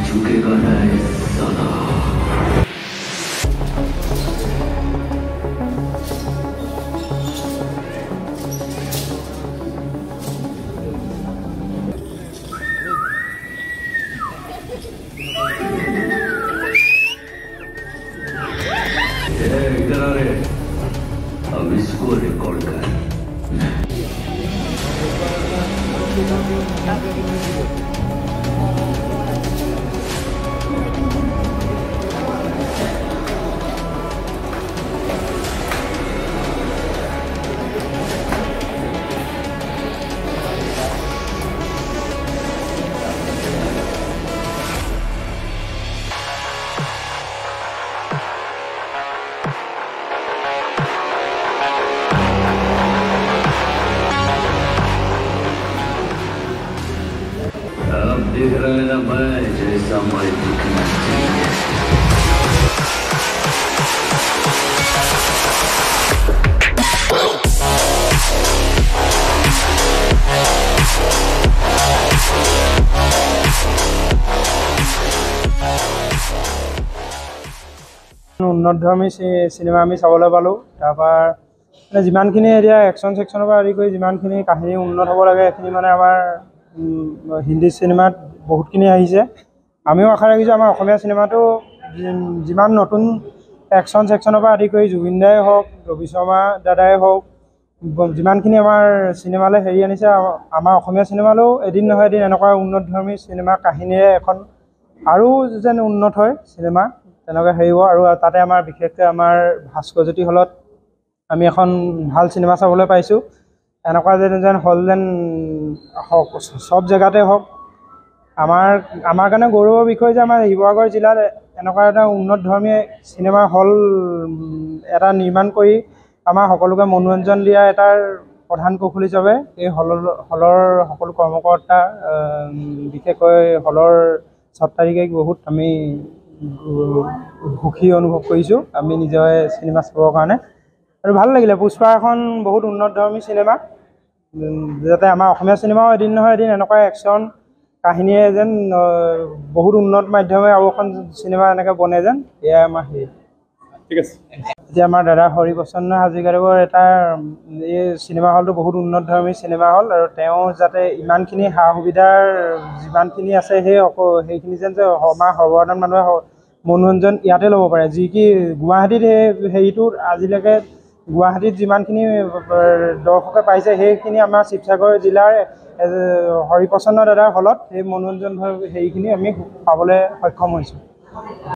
झुकेगा नहीं साला। इधर आ रे, अब इसको रिकॉर्ड कर। अब दिख रहा है ना मैं जैसा मैं दिखना चाहिए। উন্নতধৰ্মী চিনেমা আমি চাবলৈ পালোঁ। তাৰপৰা মানে যিমানখিনি এতিয়া একশ্যন ছেকশ্যনৰ পৰা আদি কৰি যিমানখিনি কাহিনী উন্নত হ'ব লাগে সেইখিনি মানে আমাৰ হিন্দী চিনেমাত বহুতখিনি আহিছে। আমিও আশা ৰাখিছোঁ আমাৰ অসমীয়া চিনেমাটো যিমান নতুন একশ্যন ছেকশ্যনৰ পৰা আদি কৰি জুবিন দাই হওক, ৰবি শৰ্মা দাদাই হওক, যিমানখিনি আমাৰ চিনেমালৈ হেৰি আনিছে, আমাৰ অসমীয়া চিনেমালৈও এদিন নহয় এদিন এনেকুৱা উন্নতধৰ্মী চিনেমা কাহিনীৰে এখন আৰু যেন উন্নত হয় চিনেমা তেনেকৈ হেৰি হ'ব। আৰু তাতে আমাৰ বিশেষকৈ আমাৰ ভাস্কৰজ্যোতি হলত আমি এখন ভাল চিনেমা চাবলৈ পাইছোঁ। এনেকুৱা যেন হল যেন সব জেগাতে হওক। আমাৰ কাৰণে গৌৰৱৰ বিষয় যে আমাৰ শিৱসাগৰ জিলাত এনেকুৱা এটা উন্নতধৰ্মী চিনেমা হল এটা নিৰ্মাণ কৰি আমাৰ সকলোকে মনোৰঞ্জন দিয়া এটাৰ প্ৰধান কৌশল হিচাপে এই হলৰ সকলো কৰ্মকৰ্তা, বিশেষকৈ হলৰ স্বত্বাধিকাৰীক বহুত আমি সুখী অনুভৱ কৰিছোঁ আমি নিজে চিনেমা চাবৰ কাৰণে। আৰু ভাল লাগিলে। পুষ্পা এখন বহুত উন্নতধৰ্মী চিনেমা, যাতে আমাৰ অসমীয়া চিনেমাও এদিন নহয় এদিন এনেকুৱা একশ্যন কাহিনীয়ে যেন বহুত উন্নত মাধ্যমে আৰু এখন চিনেমা এনেকৈ বনে যেন, এয়াই আমাৰ হেৰি। ঠিক আছে। এতিয়া আমাৰ দাদা হৰিপ্ৰসন্ন হাজৰিকাদেৱৰ এটা এই চিনেমা হলটো বহুত উন্নতধৰ্মী চিনেমা হল, আৰু তেওঁ যাতে ইমানখিনি সা সুবিধাৰ যিমানখিনি আছে সেইখিনি যেন যে আমাৰ সৰ্বসাধাৰণ মানুহে মনোৰঞ্জন ইয়াতে ল'ব পাৰে। যি কি গুৱাহাটীত সেই হেৰিটোত আজিলৈকে গুৱাহাটীত যিমানখিনি দৰ্শকে পাইছে সেইখিনি আমাৰ শিৱসাগৰ জিলাৰ হৰিপ্ৰসন্ন দাদাৰ হলত সেই মনোৰঞ্জন হেৰিখিনি আমি পাবলৈ সক্ষম হৈছোঁ।